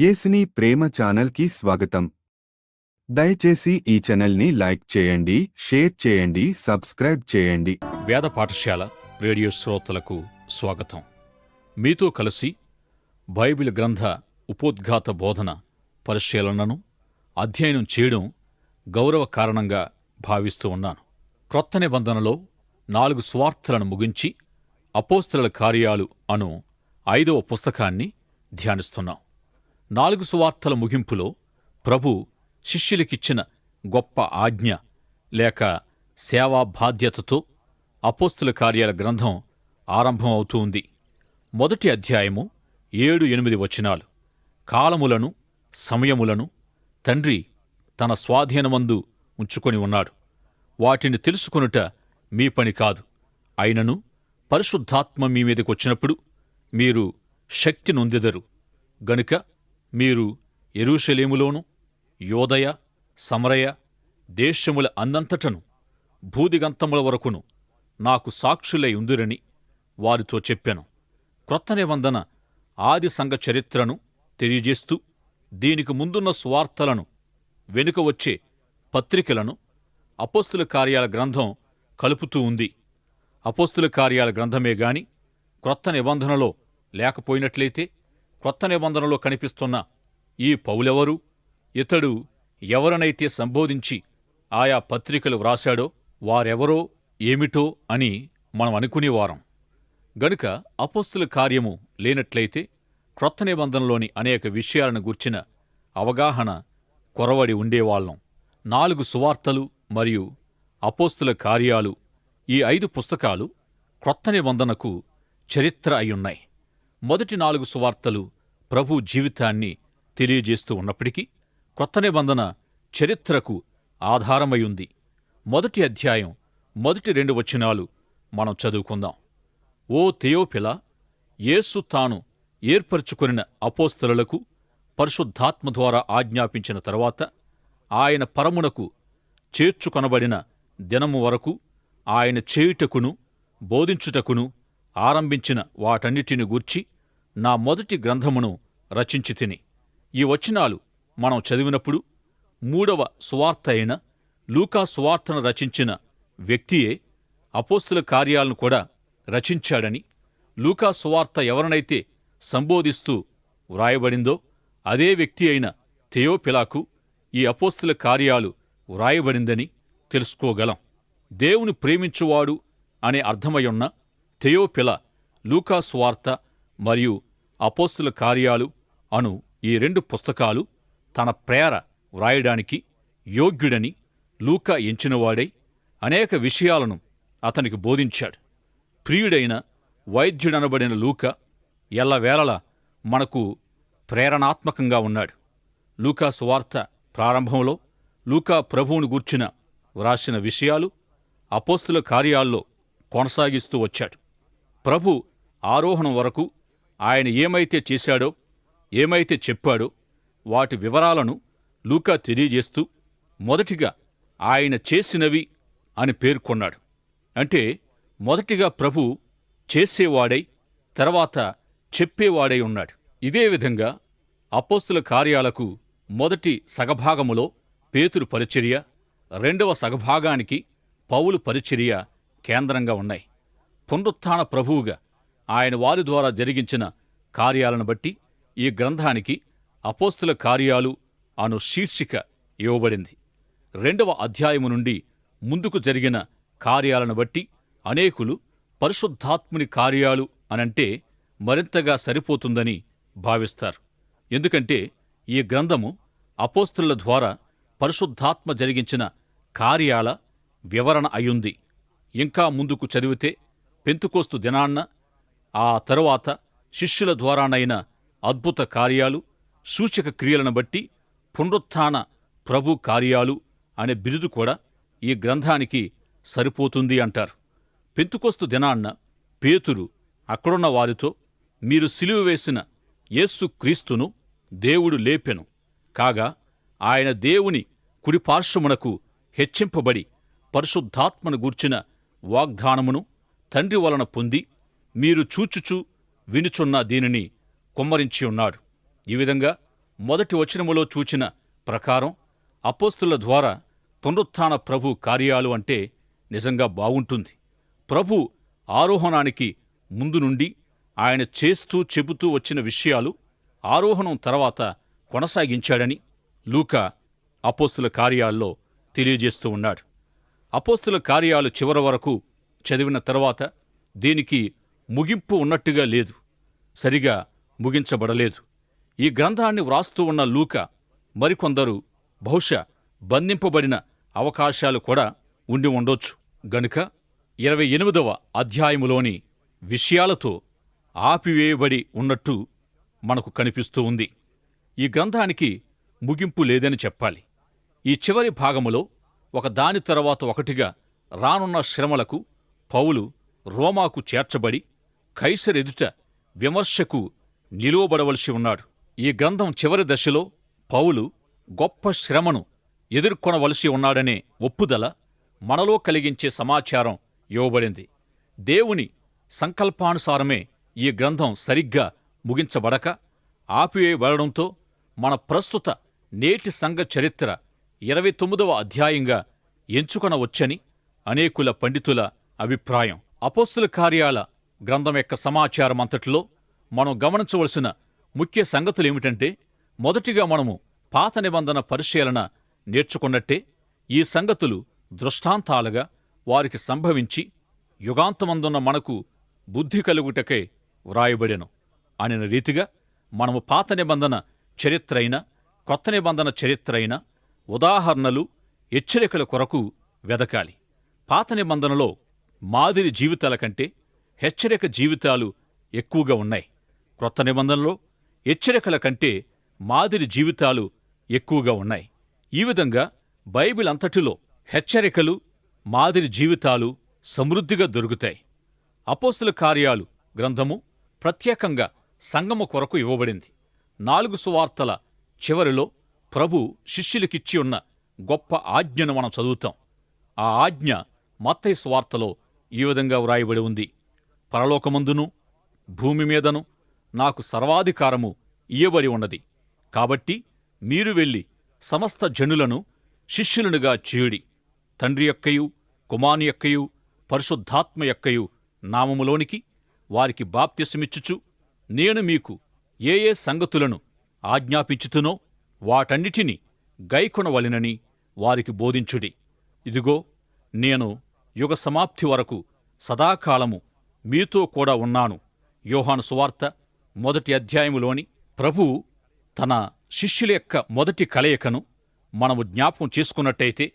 యేసుని ప్రేమ ఛానల్కి స్వాగతం. దయచేసి ఈ ఛానల్ని లైక్ చేయండి, షేర్ చేయండి, సబ్స్క్రైబ్ చేయండి. వేద పాఠశాల రేడియో శ్రోతలకు స్వాగతం. మీతో కలిసి బైబిల్ గ్రంథ ఉపోద్ఘాత బోధన పరిశీలనను అధ్యయనం చేయడం గౌరవ కారణంగా భావిస్తూ ఉన్నాను. క్రొత్త నిబంధనలో 4 సువార్తలను ముగించి అపోస్తలుల కార్యాలు అను 5వ పుస్తకాన్ని ధ్యానిస్తున్నాం. 4 సువార్తల ముగింపులో ప్రభు శిష్యులకిచ్చిన గొప్ప ఆజ్ఞ లేక సేవా బాధ్యతతో అపోస్తలుల కార్యాల గ్రంథం ఆరంభం అవుతూ ఉంది. మొదటి అధ్యాయము 7-8 వచనాలు. కాలములను సమయములను తండ్రి తన స్వాధీనమందు ఉంచుకొని ఉన్నాడు. వాటిని తెలుసుకొనుట మీ పని కాదు. అయినను పరిశుద్ధాత్మ మీ మీదకొచ్చినప్పుడు మీరు శక్తి నొందెదరు గనుక మీరు యెరూషలేములోను యోదయ సమరయ దేశముల అన్నంతటను భూదిగంతముల వరకును నాకు సాక్షులై ఉందురని వారితో చెప్పాను. క్రొత్త నిబంధన ఆది సంఘ చరిత్రను తెలియజేస్తూ దీనికి ముందున్న సువార్తలను వెనుక వచ్చే పత్రికలను అపోస్తలుల కార్యాల గ్రంథం కలుపుతూ ఉంది. అపోస్తలుల కార్యాల గ్రంథమే గాని క్రొత్త నిబంధనలో లేకపోయినట్లయితే క్రొత్త నిబంధనలో కనిపిస్తున్న ఈ పౌలెవరు, ఇతడు ఎవరనైతే సంబోధించి ఆయా పత్రికలు వ్రాశాడో వారెవరో ఏమిటో అని మనం అనుకునేవారం. గనుక అపోస్తలుల కార్యము లేనట్లయితే క్రొత్త నిబంధనలోని అనేక విషయాలను గూర్చిన అవగాహన కొరవడి ఉండేవాళ్లం. 4 సువార్తలు మరియు అపోస్తలుల కార్యాలు ఈ 5 పుస్తకాలు క్రొత్త నిబంధనకు చరిత్ర అయ్యున్నాయి. మొదటి 4 సువార్తలు ప్రభు జీవితాన్ని తెలియజేస్తూ ఉన్నప్పటికీ క్రొత్త నిబంధన చరిత్రకు ఆధారమయ్యుంది. మొదటి అధ్యాయం మొదటి 2 వచనాలు మనం చదువుకుందాం. ఓ థెయోఫిలా, యేసు తాను ఏర్పరచుకొనిన అపోస్తలులకు పరిశుద్ధాత్మ ద్వారా ఆజ్ఞాపించిన తరువాత ఆయన పరమునకు చేర్చుకొనబడిన దినము వరకు ఆయన చేయుటకును బోధించుటకును ఆరంభించిన వాటన్నిటిని గూర్చి నా మొదటి గ్రంథమును రచించి తిని. ఈ వచనాలు మనం చదివినప్పుడు 3వ సువార్త అయిన లూకా సువార్తను రచించిన వ్యక్తియే అపోస్తలుల కార్యాలను కూడా రచించాడని, లూకా సువార్త ఎవరినైతే సంబోధిస్తూ వ్రాయబడిందో అదే వ్యక్తి అయిన థెయోఫిలాకు ఈ అపోస్తలుల కార్యాలు వ్రాయబడిందని తెలుసుకోగలం. దేవుని ప్రేమించువాడు అనే అర్థమయున్న థెయోఫిలా లూకా సువార్త మరియు అపోస్తలుల కార్యాలు అను ఈ 2 పుస్తకాలు తన ప్రేర వ్రాయడానికి యోగ్యుడని లూకా ఎంచినవాడై అనేక విషయాలను అతనికి బోధించాడు. ప్రియుడైన వైద్యుడనబడిన లూకా ఎల్లవేళలా మనకు ప్రేరణాత్మకంగా ఉన్నాడు. లూకా సువార్త ప్రారంభంలో లూకా ప్రభువును గూర్చిన వ్రాసిన విషయాలు అపోస్తలుల కార్యాల్లో కొనసాగిస్తూ వచ్చాడు. ప్రభు ఆరోహణం వరకు ఆయన ఏమైతే చేశాడో, ఏమైతే చెప్పాడో వాటి వివరాలను లూకా తెలియజేస్తూ మొదటిగా ఆయన చేసినవి అని పేర్కొన్నాడు. అంటే మొదటిగా ప్రభు చేసేవాడై తర్వాత చెప్పేవాడై ఉన్నాడు. ఇదే విధంగా అపోస్తలుల కార్యాలకు మొదటి సగభాగములో పేతురు పరిచర్య, 2వ సగభాగానికి పౌలు పరిచర్య కేంద్రంగా ఉన్నాయి. పునరుత్థాన ప్రభువుగా ఆయన వారి ద్వారా జరిగించిన కార్యాలను బట్టి ఈ గ్రంథానికి అపోస్తలుల కార్యాలు అను శీర్షిక ఇవ్వబడింది. 2వ అధ్యాయము నుండి ముందుకు జరిగిన కార్యాలను బట్టి అనేకులు పరిశుద్ధాత్ముని కార్యాలు అనంటే మరింతగా సరిపోతుందని భావిస్తారు. ఎందుకంటే ఈ గ్రంథము అపోస్తలుల ద్వారా పరిశుద్ధాత్మ జరిగించిన కార్యాల వివరణ అయ్యుంది. ఇంకా ముందుకు చదివితే పెంతుకోస్తు దినాన్న, ఆ తరువాత శిష్యుల ద్వారానైన అద్భుత కార్యాలు, సూచక క్రియలను బట్టి పునరుత్థాన ప్రభు కార్యాలు అనే బిరుదు కూడా ఈ గ్రంథానికి సరిపోతుంది అంటారు. పెంతుకోస్తు దినాన్న పేతురు అక్కడున్న వారితో, మీరు సిలువ వేసిన యేసు క్రీస్తును దేవుడు లేపెను, కాగా ఆయన దేవుని కుడిపార్శ్వమునకు హెచ్చింపబడి పరిశుద్ధాత్మను గూర్చిన వాగ్దానమును తండ్రి వలన పొంది మీరు చూచుచూ వినుచున్న దీనిని కుమ్మరించి ఉన్నాడు. ఈ విధంగా మొదటి వచనములో చూచిన ప్రకారం అపోస్తుల ద్వారా పునరుత్థాన ప్రభు కార్యాలు అంటే నిజంగా బావుంటుంది. ప్రభు ఆరోహణానికి ముందు నుండి ఆయన చేస్తూ చెబుతూ వచ్చిన విషయాలు ఆరోహణం తర్వాత కొనసాగించాడని లూకా అపోస్తుల కార్యాల్లో తెలియజేస్తూ ఉన్నాడు. అపోస్తుల కార్యాలు చివరి వరకు చదివిన తర్వాత దీనికి ముగింపు ఉన్నట్టుగా లేదు, సరిగా ముగించబడలేదు. ఈ గ్రంథాన్ని వ్రాస్తూ ఉన్న లూకా మరికొందరు బహుశా బంధింపబడిన అవకాశాలు కూడా ఉండి ఉండొచ్చు గనుక 28వ అధ్యాయములోని విషయాలతో ఆపివేయబడి ఉన్నట్టు మనకు కనిపిస్తూ ఉంది. ఈ గ్రంథానికి ముగింపు లేదని చెప్పాలి. ఈ చివరి భాగములో ఒక దాని తర్వాత ఒకటిగా రానున్న శ్రమలకు పౌలు రోమాకు చేర్చబడి కైసరెదుట విమర్శకు నిలువబడవలసి ఉన్నాడు. ఈ గ్రంథం చివరి దశలో పౌలు గొప్ప శ్రమను ఎదుర్కొనవలసి ఉన్నాడనే ఒప్పుదల మనలో కలిగించే సమాచారం ఇవ్వబడింది. దేవుని సంకల్పానుసారమే ఈ గ్రంథం సరిగ్గా ముగించబడక ఆపివేయబడడంతో మన ప్రస్తుత నేటి సంఘ చరిత్ర 29వ అధ్యాయంగా ఎంచుకొనవచ్చని అనేకుల పండితుల అభిప్రాయం. అపోస్తుల కార్యాల గ్రంథం యొక్క సమాచారం అంతటిలో మనం గమనించవలసిన ముఖ్య సంగతులేమిటంటే, మొదటిగా మనము పాత నిబంధన పరిశీలన నేర్చుకున్నట్టే ఈ సంగతులు దృష్టాంతాలుగా వారికి సంభవించి యుగాంతమందున్న మనకు బుద్ధి కలుగుటకై వ్రాయబడెను అనిన రీతిగా మనము పాత నిబంధన చరిత్ర అయినా కొత్త నిబంధన చరిత్ర అయినా ఉదాహరణలు హెచ్చరికల కొరకు వెదకాలి. పాత నిబంధనలో మాదిరి జీవితాల కంటే హెచ్చరిక జీవితాలు ఎక్కువగా ఉన్నాయి. క్రొత్త నిబంధనలో హెచ్చరికల కంటే మాదిరి జీవితాలు ఎక్కువగా ఉన్నాయి. ఈ విధంగా బైబిల్ అంతటిలో హెచ్చరికలు, మాదిరి జీవితాలు సమృద్ధిగా దొరుకుతాయి. అపోస్తుల కార్యాలు గ్రంథము ప్రత్యేకంగా సంఘము కొరకు ఇవ్వబడింది. 4 సువార్తల చివరిలో ప్రభు శిష్యులకిచ్చి ఉన్న గొప్ప ఆజ్ఞను మనం చదువుతాం. ఆ ఆజ్ఞ మత్తయి సువార్తలో ఈ విధంగా వ్రాయబడి ఉంది: పరలోకమందును భూమి మీదను నాకు సర్వాధికారము ఇయ్యబడి ఉన్నది. కాబట్టి మీరు వెళ్ళి సమస్త జనులను శిష్యులనుగా చేయుడి. తండ్రి యొక్కయు కుమారుని యొక్కయు పరిశుద్ధాత్మ యొక్కయు నామములోనికి వారికి బాప్తిసమిచ్చుచు నేను మీకు ఏ ఏ సంగతులను ఆజ్ఞాపించుతునో వాటన్నిటినీ గైకొనవలెనని వారికి బోధించుడి. ఇదిగో, నేను యుగ సమాప్తి వరకు సదాకాలము మీతో కూడా ఉన్నాను. యోహాను సువార్త 1వ అధ్యాయములోని ప్రభువు తన శిష్యుల యొక్క మొదటి కలయికను మనము జ్ఞాపకం చేసుకున్నట్టయితే,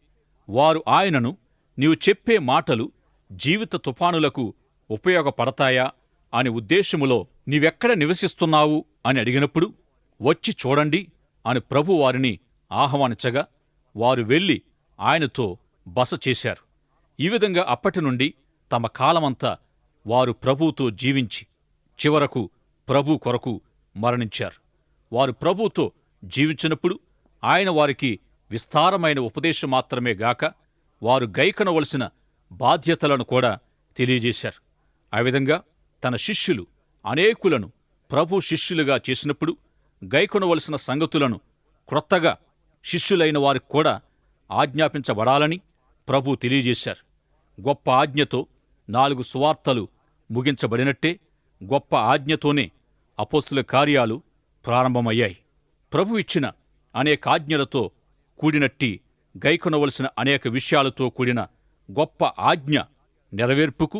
వారు ఆయనను నీవు చెప్పే మాటలు జీవిత తుఫానులకు ఉపయోగపడతాయా అని ఉద్దేశములో నీవెక్కడ నివసిస్తున్నావు అని అడిగినప్పుడు, వచ్చి చూడండి అని ప్రభు వారిని ఆహ్వానించగా వారు వెళ్ళి ఆయనతో బస చేశారు. ఈ విధంగా అప్పటి నుండి తమ కాలమంతా వారు ప్రభువుతో జీవించి చివరకు ప్రభు కొరకు మరణించారు. వారు ప్రభువుతో జీవించినప్పుడు ఆయన వారికి విస్తారమైన ఉపదేశం మాత్రమే గాక వారు గైకొనవలసిన బాధ్యతలను కూడా తెలియజేశారు. ఆ విధంగా తన శిష్యులు అనేకులను ప్రభు శిష్యులుగా చేసినప్పుడు గైకొనవలసిన సంగతులను క్రొత్తగా శిష్యులైన వారికి కూడా ఆజ్ఞాపించబడాలని ప్రభు తెలియజేశారు. గొప్ప ఆజ్ఞతో 4 సువార్తలు ముగించబడినట్టే గొప్ప ఆజ్ఞతోనే అపోస్తుల కార్యాలు ప్రారంభమయ్యాయి. ప్రభు ఇచ్చిన అనేక ఆజ్ఞలతో కూడినట్టి గైకొనవలసిన అనేక విషయాలతో కూడిన గొప్ప ఆజ్ఞ నెరవేర్పుకు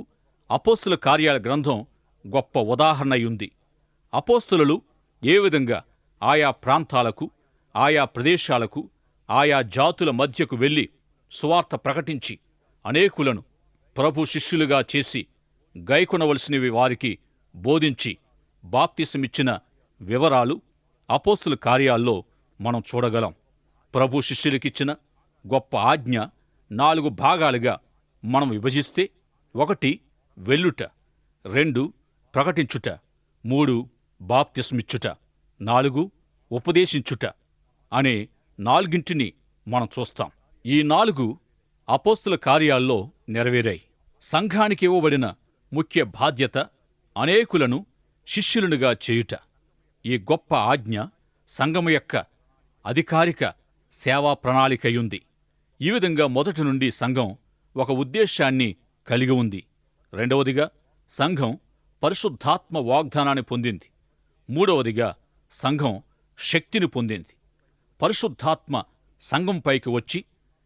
అపోస్తుల కార్యాల గ్రంథం గొప్ప ఉదాహరణ అయ్యుంది. అపోస్తులు ఏ విధంగా ఆయా ప్రాంతాలకు, ఆయా ప్రదేశాలకు, ఆయా జాతుల మధ్యకు వెళ్లి సువార్త ప్రకటించి అనేకులను ప్రభు శిష్యులుగా చేసి గైకొనవలసినవి వారికి బోధించి బాప్తిసమిచ్చిన వివరాలు అపోస్తుల కార్యాల్లో మనం చూడగలం. ప్రభు శిష్యులకిచ్చిన గొప్ప ఆజ్ఞ 4 భాగాలుగా మనం విభజిస్తే, 1 వెళ్ళుట, 2 ప్రకటించుట, 3 బాప్తిస్మిచ్చుట, 4 ఉపదేశించుట అనే 4ంటిని మనం చూస్తాం. ఈ 4 అపోస్తుల కార్యాల్లో నెరవేరాయి. సంఘానికి ఇవ్వబడిన ముఖ్య బాధ్యత అనేకులను శిష్యులనుగా చేయుట. ఈ గొప్ప ఆజ్ఞ సంఘము యొక్క అధికారిక సేవా ప్రణాళికయుంది. ఈ విధంగా మొదటి నుండి సంఘం ఒక ఉద్దేశాన్ని కలిగి ఉంది. రెండవదిగా సంఘం పరిశుద్ధాత్మ వాగ్దానాన్ని పొందింది. మూడవదిగా సంఘం శక్తిని పొందింది. పరిశుద్ధాత్మ సంఘంపైకి వచ్చి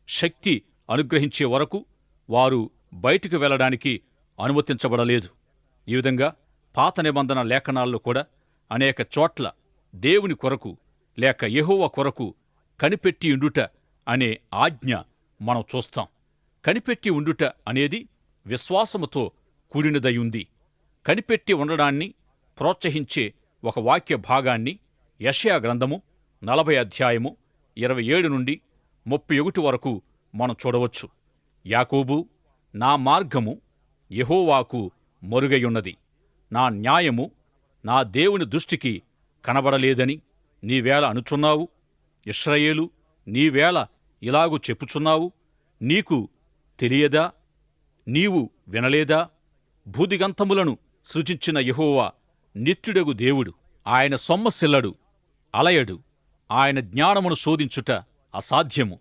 శక్తి అనుగ్రహించే వరకు వారు బయటికి వెళ్లడానికి అనుమతించబడలేదు. ఈ విధంగా పాత నిబంధన లేఖనాల్లో కూడా అనేక చోట్ల దేవుని కొరకు లేక యెహోవా కొరకు కనిపెట్టి ఉండుట అనే ఆజ్ఞ మనం చూస్తాం. కనిపెట్టి ఉండుట అనేది విశ్వాసముతో కూడినదయుంది. కనిపెట్టి ఉండడాన్ని ప్రోత్సహించే ఒక వాక్య భాగాన్ని యెషయా గ్రంథము 40 అధ్యాయము 27 నుండి 31 వరకు మనం చూడవచ్చు. యాకోబూ, నా మార్గము యెహోవాకు మరుగైయున్నది, నా న్యాయము నా దేవుని దృష్టికి కనబడలేదని నీవేళ అనుచున్నావు. ఇశ్రాయేలు, నీవేళ ఇలాగు చెప్పుచున్నావు. నీకు తెలియదా? నీవు వినలేదా? భూదిగంతములను సృజించిన యెహోవా నిత్యుడగు దేవుడు. ఆయన సొమ్మసిల్లడు, అలయడు. ఆయన జ్ఞానమును శోధించుట అసాధ్యము.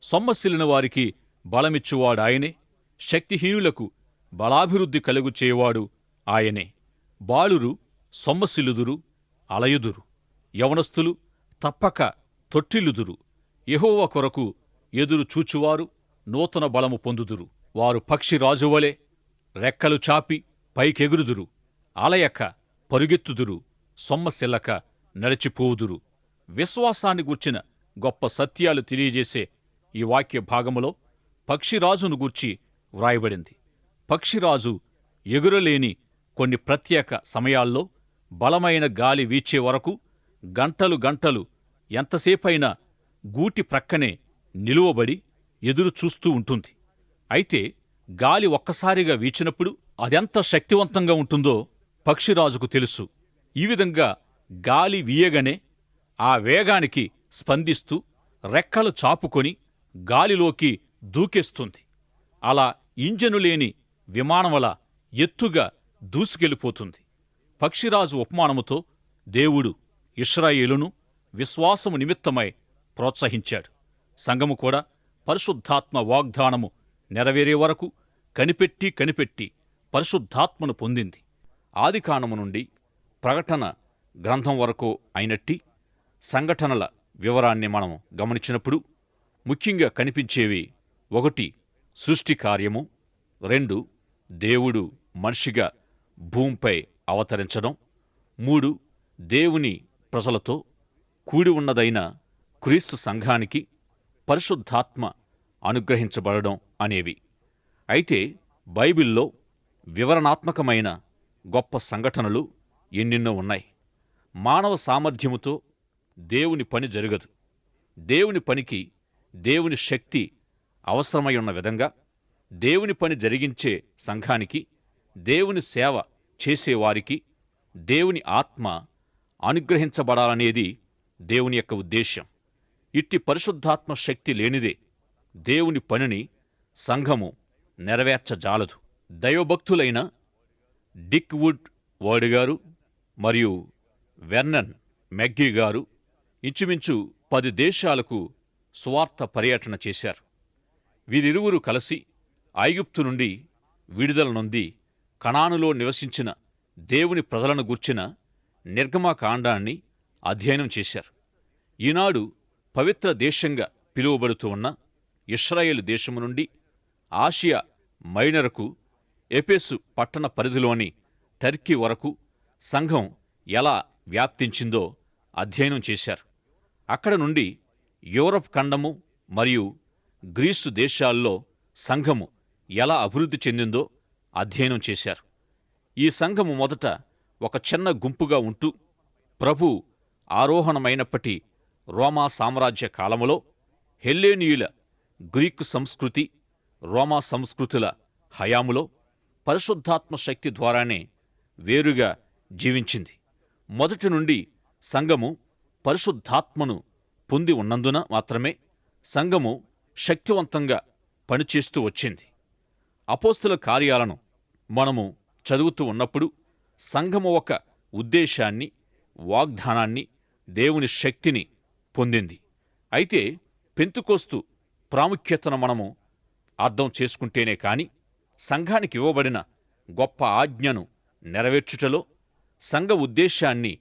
సొమ్మసిల్లిన వారికి బలమిచ్చువాడాయనే. శక్తిహీనులకు బలాభివృద్ధి కలుగు చేయువాడు ఆయనే. బాలురు సొమ్మసిల్లుదురు, అలయుదురు. యవనస్తులు తప్పక తొట్టిల్లుదురు. యెహోవా కొరకు ఎదురు చూచువారు నూతన బలము పొందుదురు. వారు పక్షిరాజువలే రెక్కలు చాపి పైకెగురుదురు. అలయక పరుగెత్తుదురు, సొమ్మసిల్లక నడిచిపోవుదురు. విశ్వాసాన్ని గూర్చిన గొప్ప సత్యాలు తెలియజేసే ఈ వాక్య భాగములో పక్షిరాజును గూర్చి వ్రాయబడింది. పక్షిరాజు ఎగురలేని కొన్ని ప్రత్యేక సమయాల్లో బలమైన గాలి వీచే వరకు గంటలు గంటలు ఎంతసేపైనా గూటి ప్రక్కనే నిలువబడి ఎదురు చూస్తూ ఉంటుంది. అయితే గాలి ఒక్కసారిగా వీచినప్పుడు అదెంత శక్తివంతంగా ఉంటుందో పక్షిరాజుకు తెలుసు. ఈ విధంగా గాలి వీయగానే ఆ వేగానికి స్పందిస్తూ రెక్కలు చాపుకొని గాలిలోకి దూకేస్తుంది. అలా ఇంజను లేని విమానమలా ఎత్తుగా దూసుకెళ్ళిపోతుంది. పక్షిరాజు ఉపమానముతో దేవుడు ఇశ్రాయేలును విశ్వాసము నిమిత్తమై ప్రోత్సహించాడు. సంఘము కూడా పరిశుద్ధాత్మ వాగ్దానము నెరవేరే వరకు కనిపెట్టి పరిశుద్ధాత్మను పొందింది. ఆదికాండము నుండి ప్రకటన గ్రంథం వరకు అయినట్టి సంఘటనల వివరాన్ని మనం గమనించినప్పుడు ముఖ్యంగా కనిపించేవి: 1 సృష్టి కార్యము, 2 దేవుడు మనిషిగా భూమిపై అవతరించడం, 3 దేవుని ప్రజలతో కూడి ఉన్నదైన క్రీస్తు సంఘానికి పరిశుద్ధాత్మ అనుగ్రహించబడడం అనేవి. అయితే బైబిల్లో వివరణాత్మకమైన గొప్ప సంఘటనలు ఎన్నెన్నో ఉన్నాయి. మానవ సామర్థ్యముతో దేవుని పని జరగదు. దేవుని పనికి దేవుని శక్తి అవసరమై ఉన్న విధంగా దేవుని పని జరిగించే సంఘానికి, దేవుని సేవ చేసేవారికి దేవుని ఆత్మ అనుగ్రహించబడాలనేది దేవుని యొక్క ఉద్దేశ్యం. ఇట్టి పరిశుద్ధాత్మ శక్తి లేనిదే దేవుని పనిని సంఘము నెరవేర్చజాలదు. దైవభక్తులైన డిక్ వుడ్ వర్డ్ గారు మరియు వెర్నన్ మెగ్గీ గారు ఇంచుమించు 10 దేశాలకు సువార్త పర్యటన చేశారు. వీరిరువురు కలిసి ఐగుప్తు నుండి విడుదల నొంది కనానులో నివసించిన దేవుని ప్రజలను గూర్చిన నిర్గమకాండాన్ని అధ్యయనం చేశారు. ఈనాడు పవిత్ర దేశంగా పిలువబడుతూ ఉన్న ఇశ్రాయేలు దేశము నుండి ఆసియా మైనరకు, ఎఫెసు పట్టణ పరిధిలోని టర్కీ వరకు సంఘం ఎలా వ్యాప్తించిందో అధ్యయనం చేశారు. అక్కడ నుండి యూరప్ ఖండము మరియు గ్రీసు దేశాల్లో సంఘము ఎలా అభివృద్ధి చెందిందో అధ్యయనం చేశారు. ఈ సంఘము మొదట ఒక చిన్న గుంపుగా ఉంటూ ప్రభు ఆరోహణమైనప్పటి రోమా సామ్రాజ్య కాలములో హెల్లేనీయుల గ్రీకు సంస్కృతి, రోమా సంస్కృతుల హయాములో పరిశుద్ధాత్మ శక్తి ద్వారానే వేరుగా జీవించింది. మొదటి నుండి సంఘము పరిశుద్ధాత్మను పొంది ఉన్నందున మాత్రమే సంఘము శక్తివంతంగా పనిచేస్తూ వచ్చింది. అపోస్తుల కార్యాలను మనము చదువుతూ ఉన్నప్పుడు సంఘము ఒక ఉద్దేశాన్ని, వాగ్దానాన్ని దేవుని శక్తిని పొందింది. అయితే పెంతుకోస్తు ప్రాముఖ్యతను మనము అర్థం చేసుకుంటేనే కాని సంఘానికి ఇవ్వబడిన గొప్ప ఆజ్ఞను నెరవేర్చుటలో, సంఘ ఉద్దేశాన్ని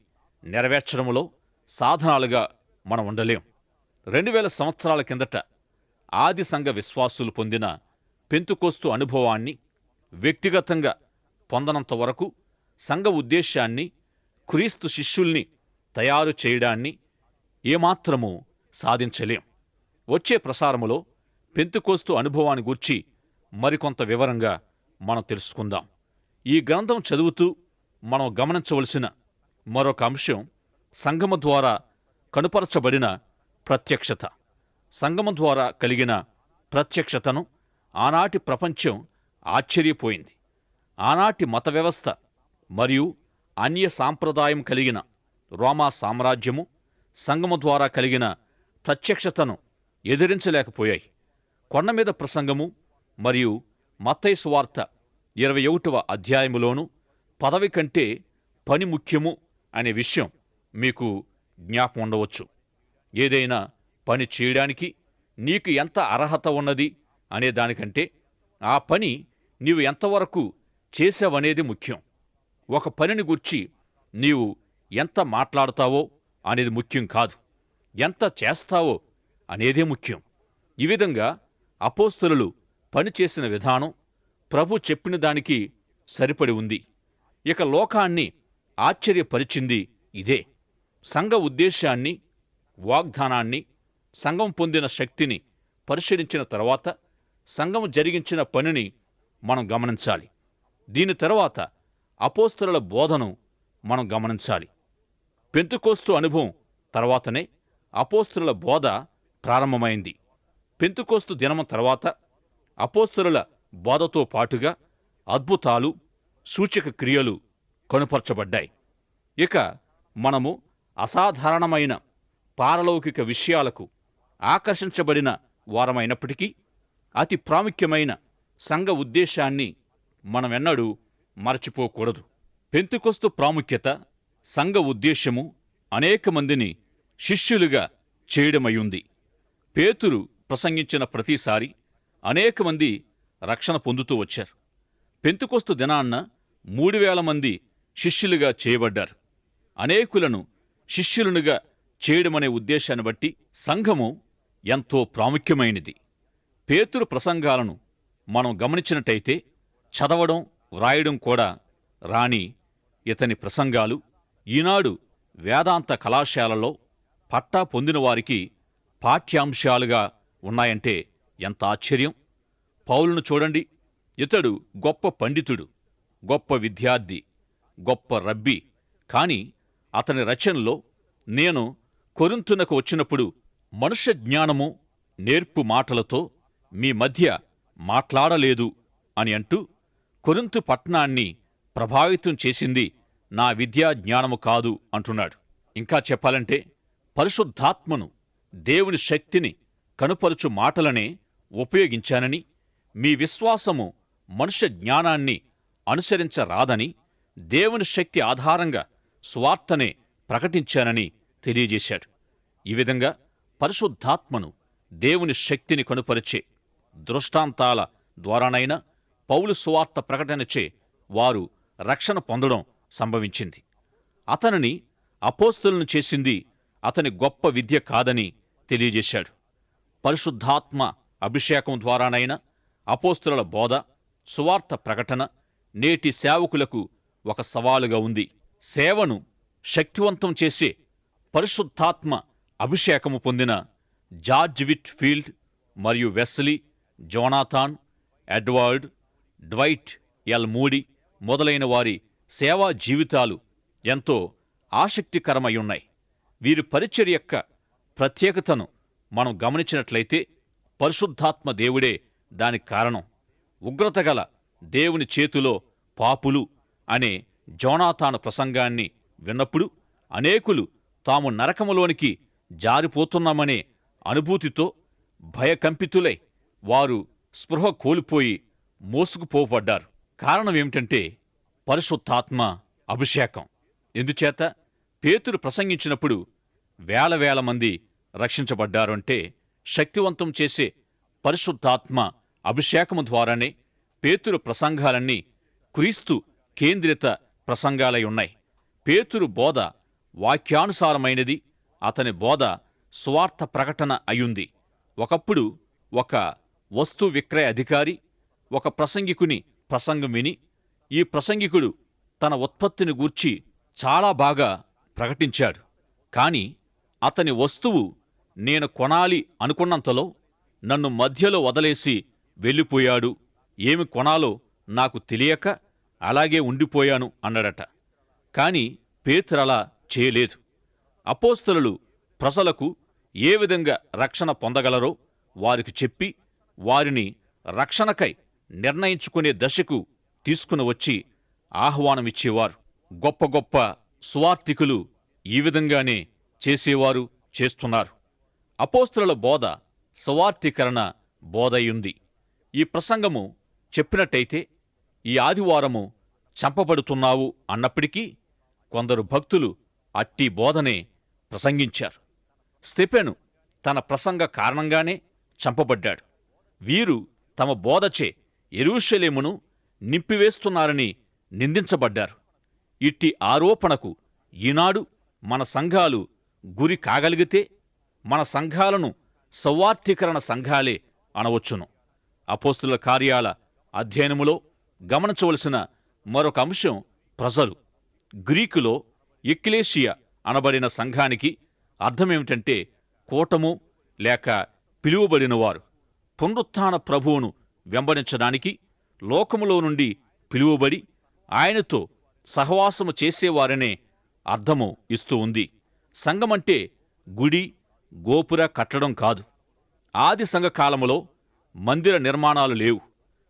నెరవేర్చడంలో సాధనాలుగా మనం ఉండలేం. 2000 సంవత్సరాల కిందట ఆది సంఘ విశ్వాసులు పొందిన పెంతుకోస్తు అనుభవాన్ని వ్యక్తిగతంగా పొందనంత వరకు సంఘ ఉద్దేశాన్ని, క్రీస్తు శిష్యుల్ని తయారు చేయడాన్ని ఏమాత్రమూ సాధించలేం. వచ్చే ప్రసారములో పెంతుకోస్తు అనుభవాన్ని గూర్చి మరికొంత వివరంగా మనం తెలుసుకుందాం. ఈ గ్రంథం చదువుతూ మనం గమనించవలసిన మరొక అంశం సంఘము ద్వారా కనుపరచబడిన ప్రత్యక్షత. సంఘము ద్వారా కలిగిన ప్రత్యక్షతను ఆనాటి ప్రపంచం ఆశ్చర్యపోయింది. ఆనాటి మత వ్యవస్థ మరియు అన్య సాంప్రదాయం కలిగిన రోమా సామ్రాజ్యము సంఘము ద్వారా కలిగిన ప్రత్యక్షతను ఎదిరించలేకపోయాయి. కొండమీద ప్రసంగము మరియు మత్తయి సువార్త 21వ అధ్యాయములోనూ పదవి కంటే పని ముఖ్యము అనే విషయం మీకు జ్ఞాపకం ఉండవచ్చు. ఏదైనా పని చేయడానికి నీకు ఎంత అర్హత ఉన్నది అనే దానికంటే ఆ పని నీవు ఎంతవరకు చేశావనేది ముఖ్యం. ఒక పనిని గూర్చి నీవు ఎంత మాట్లాడతావో అనేది ముఖ్యం కాదు, ఎంత చేస్తావో అనేదే ముఖ్యం. ఈ విధంగా అపోస్తలులు పనిచేసిన విధానం ప్రభు చెప్పిన దానికి సరిపడి ఉంది. ఇక లోకాన్ని ఆశ్చర్యపరిచింది ఇదే. సంఘ ఉద్దేశాన్ని, వాగ్దానాన్ని, సంఘం పొందిన శక్తిని పరిశీలించిన తర్వాత సంఘం జరిగించిన పనిని మనం గమనించాలి. దీని తర్వాత అపోస్తలుల బోధను మనం గమనించాలి. పెంతుకోస్తు అనుభవం తర్వాతనే అపోస్తలుల బోధ ప్రారంభమైంది. పెంతుకోస్తు దినము తర్వాత అపోస్తలుల బోధతో పాటుగా అద్భుతాలు, సూచక క్రియలు కనుపరచబడ్డాయి. ఇక మనము అసాధారణమైన పారలౌకిక విషయాలకు ఆకర్షించబడిన వారమైనప్పటికీ అతి ప్రాముఖ్యమైన సంఘ ఉద్దేశాన్ని మనమెన్నడూ మరచిపోకూడదు. పెంతుకొస్తు ప్రాముఖ్యత, సంఘ ఉద్దేశము అనేక మందిని శిష్యులుగా చేయడమయ్యుంది. పేతురు ప్రసంగించిన ప్రతిసారి అనేక మంది రక్షణ పొందుతూ వచ్చారు. పెంతుకొస్తు దినాన్న 3000 మంది శిష్యులుగా చేయబడ్డారు. అనేకులను శిష్యులనుగా చేయడమనే ఉద్దేశాన్ని బట్టి సంఘము ఎంతో ప్రాముఖ్యమైనది. పేతురు ప్రసంగాలను మనం గమనించినట్టయితే చదవడం, వ్రాయడం కూడా రాని ఇతని ప్రసంగాలు ఈనాడు వేదాంత కళాశాలలో పట్టా పొందిన వారికి పాఠ్యాంశాలుగా ఉన్నాయంటే ఎంత ఆశ్చర్యం! పౌలును చూడండి. ఇతడు గొప్ప పండితుడు, గొప్ప విద్యార్థి, గొప్ప రబ్బీ. కాని అతని రచనలో నేను కొరింథునకు వచ్చినప్పుడు మనుష్య జ్ఞానము, నేర్పు మాటలతో మీ మధ్య మాట్లాడలేదు అని అంటూ కొరింథు పట్టణాన్ని ప్రభావితం చేసింది నా విద్యా జ్ఞానము కాదు అంటున్నాడు. ఇంకా చెప్పాలంటే పరిశుద్ధాత్మను, దేవుని శక్తిని కనుపరుచు మాటలనే ఉపయోగించానని, మీ విశ్వాసము మనుష్య జ్ఞానాన్ని అనుసరించరాదని, దేవుని శక్తి ఆధారంగా స్వార్థనే ప్రకటించానని తెలియజేశాడు. ఈ విధంగా పరిశుద్ధాత్మను, దేవుని శక్తిని కనుపరిచే దృష్టాంతాల ద్వారానైనా పౌలు సువార్త ప్రకటనచే వారు రక్షణ పొందడం సంభవించింది. అతనిని అపోస్తలులను చేసింది అతని గొప్ప విద్య కాదని తెలియజేశాడు. పరిశుద్ధాత్మ అభిషేకం ద్వారానైనా అపోస్తలుల బోధ, సువార్త ప్రకటన నేటి సేవకులకు ఒక సవాలుగా ఉంది. సేవను శక్తివంతం చేసే పరిశుద్ధాత్మ అభిషేకము పొందిన జార్జ్ విట్ ఫీల్డ్ మరియు Wesley, Jonathan, Edward, Dwight L Moody మొదలైన వారి సేవా జీవితాలు ఎంతో ఆసక్తికరమై వీరి పరిచర్య యొక్క ప్రత్యేకతను మనం గమనించినట్లయితే పరిశుద్ధాత్మ దేవుడే దానికి కారణం. ఉగ్రతగల దేవుని చేతిలో పాపులు అనే జోనాథాను ప్రసంగాన్ని విన్నప్పుడు అనేకులు తాము నరకములోనికి జారిపోతున్నామనే అనుభూతితో భయకంపితులై వారు స్పృహ కోల్పోయి మోసుకుపోబడ్డారు. కారణమేమిటంటే పరిశుద్ధాత్మ అభిషేకం. ఎందుచేత పేతురు ప్రసంగించినప్పుడు వేల వేల మంది రక్షించబడ్డారు అంటే శక్తివంతం చేసే పరిశుద్ధాత్మ అభిషేకము ద్వారానే పేతురు ప్రసంగాలన్నీ క్రీస్తు కేంద్రిత ప్రసంగాలై ఉన్నాయి. పేతురు బోధ వాక్యానుసారమైనది. అతని బోధ స్వార్థ ప్రకటన అయ్యుంది. ఒకప్పుడు ఒక వస్తు విక్రయ అధికారి ఒక ప్రసంగికుని ప్రసంగం విని ఈ ప్రసంగికుడు తన ఉత్పత్తిని గూర్చి చాలా బాగా ప్రకటించాడు. కాని అతని వస్తువు నేను కొనాలి అనుకున్నంతలో నన్ను మధ్యలో వదిలేసి వెళ్ళిపోయాడు. ఏమి కొనాలో నాకు తెలియక అలాగే ఉండిపోయాను అన్నాడట. కాని పేతురలా చేయలేదు. అపోస్తలులు ప్రజలకు ఏ విధంగా రక్షణ పొందగలరో వారికి చెప్పి వారిని రక్షణకై నిర్ణయించుకునే దశకు తీసుకుని వచ్చి ఆహ్వానమిచ్చేవారు. గొప్ప గొప్ప సువార్తికులు ఈ విధంగానే చేసేవారు, చేస్తున్నారు. అపోస్తలుల బోధ సువార్తీకరణ బోధయుంది. ఈ ప్రసంగము చెప్పినట్టయితే ఈ ఆదివారము చంపబడుతున్నావు అన్నప్పటికీ కొందరు భక్తులు అట్టి బోధనే ప్రసంగించారు. స్తెఫెను తన ప్రసంగ కారణంగానే చంపబడ్డాడు. వీరు తమ బోధచే యెరూషలేమును నింపివేస్తున్నారని నిందించబడ్డారు. ఇట్టి ఆరోపణకు ఈనాడు మన సంఘాలు గురి కాగలిగితే మన సంఘాలను సౌవార్తీకరణ సంఘాలే అనవచ్చును. అపోస్తుల కార్యాల అధ్యయనములో గమనించవలసిన మరొక అంశం ప్రజలు. గ్రీకులో ఎక్లేషియా అనబడిన సంఘానికి అర్థమేమిటంటే కూటము లేక పిలువబడినవారు. పునరుత్థాన ప్రభువును వెంబడించడానికి లోకములో నుండి పిలువబడి ఆయనతో సహవాసము చేసేవారనే అర్థము ఇస్తూ ఉంది. సంఘమంటే గుడి గోపుర కట్టడం కాదు. ఆది సంఘకాలములో మందిర నిర్మాణాలు లేవు.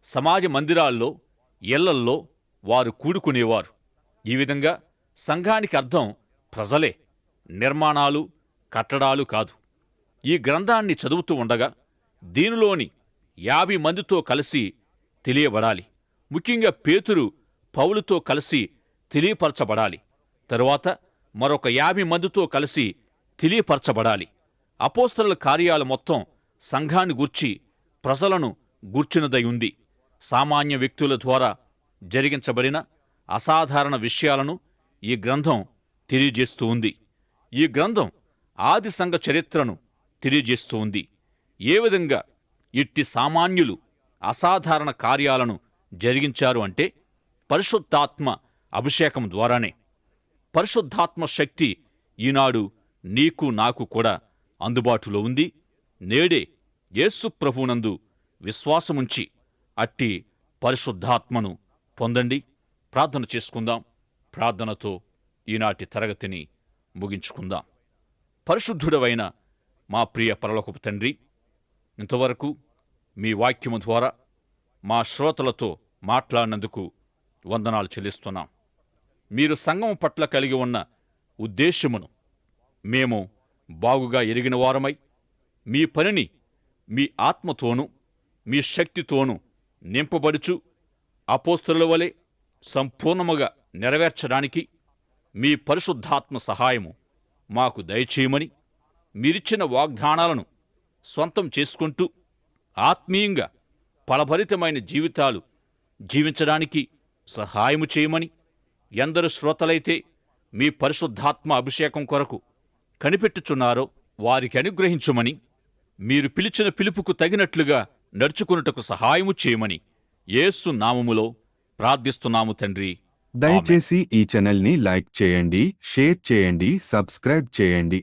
సమాజ మందిరాల్లో ఇళ్లల్లో వారు కూడుకునేవారు. ఈ విధంగా సంఘానికి అర్థం ప్రజలే, నిర్మాణాలు కట్టడాలు కాదు. ఈ గ్రంథాన్ని చదువుతూ ఉండగా దీనిలోని 50 మందితో కలిసి తెలియబడాలి. ముఖ్యంగా పేతురు పౌలుతో కలిసి తెలియపరచబడాలి. తరువాత మరొక 50 మందితో కలిసి తెలియపరచబడాలి. అపోస్తలుల కార్యాలు మొత్తం సంఘాన్ని గూర్చి ప్రజలను గూర్చినదై ఉంది. సామాన్య వ్యక్తుల ద్వారా జరిగించబడిన అసాధారణ విషయాలను ఈ గ్రంథం తెలియజేస్తూ ఉంది. ఈ గ్రంథం ఆది సంఘ చరిత్రను తెలియజేస్తూ ఉంది. ఏ విధంగా ఇట్టి సామాన్యులు అసాధారణ కార్యాలను జరిగించారు అంటే పరిశుద్ధాత్మ అభిషేకం ద్వారానే. పరిశుద్ధాత్మ శక్తి ఈనాడు నీకు నాకు కూడా అందుబాటులో ఉంది. నేడే యేసు ప్రభువునందు విశ్వాసముంచి అట్టి పరిశుద్ధాత్మను పొందండి. ప్రార్థన చేసుకుందాం. ప్రార్థనతో ఈనాటి తరగతిని ముగించుకుందాం. పరిశుద్ధుడవైన మా ప్రియ పరలోకపు తండ్రి, ఇంతవరకు మీ వాక్యము ద్వారా మా శ్రోతలతో మాట్లాడినందుకు వందనాలు చెల్లిస్తున్నాం. మీరు సంఘం పట్ల కలిగి ఉన్న ఉద్దేశ్యమును మేము బాగుగా ఎరిగిన వారమై మీ పనిని మీ ఆత్మతోనూ మీ శక్తితోనూ నింపబడుచు అపోస్తలుల వలె సంపూర్ణముగా నెరవేర్చడానికి మీ పరిశుద్ధాత్మ సహాయము మాకు దయచేయమని, మీరిచ్చిన వాగ్దానాలను స్వంతం చేసుకుంటూ ఆత్మీయంగా ఫలభరితమైన జీవితాలు జీవించడానికి సహాయము చేయమని, ఎందరు శ్రోతలైతే మీ పరిశుద్ధాత్మ అభిషేకం కొరకు కనిపెట్టుచున్నారో వారికి అనుగ్రహించుమని, మీరు పిలిచిన పిలుపుకు తగినట్లుగా నడుచుకున్నటకు సహాయము చేయమని యేసు నామములో ప్రార్థిస్తున్నాము తండ్రి. దయచేసి ఈ ఛానల్ని లైక్ చేయండి, షేర్ చేయండి, సబ్స్క్రైబ్ చేయండి.